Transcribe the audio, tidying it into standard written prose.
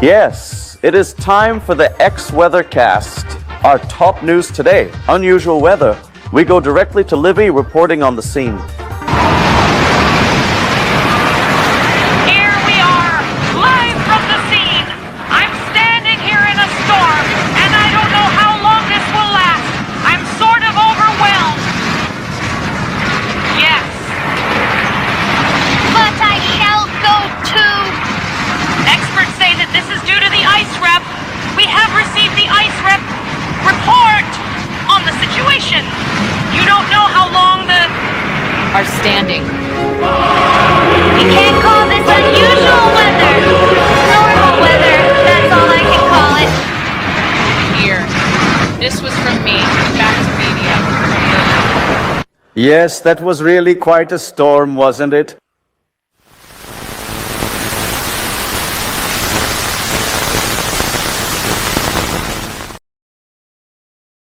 Yes, it is time for the X Weathercast. Our top news today, unusual weather. We go directly to Livy reporting on the scene. Here we are, live from the scene. I'm standing here in a storm, and I don't know how long this will last. I'm sort of overwhelmed. Yes. But I shall go too. Experts say that this is due to the ice rep. We have received the ice rep report on the situation. You don't know how long the... Are standing. You can't call this unusual weather. Normal weather, that's all I can call it. Here. This was from me. Back to media. Yes, that was really quite a storm, wasn't it?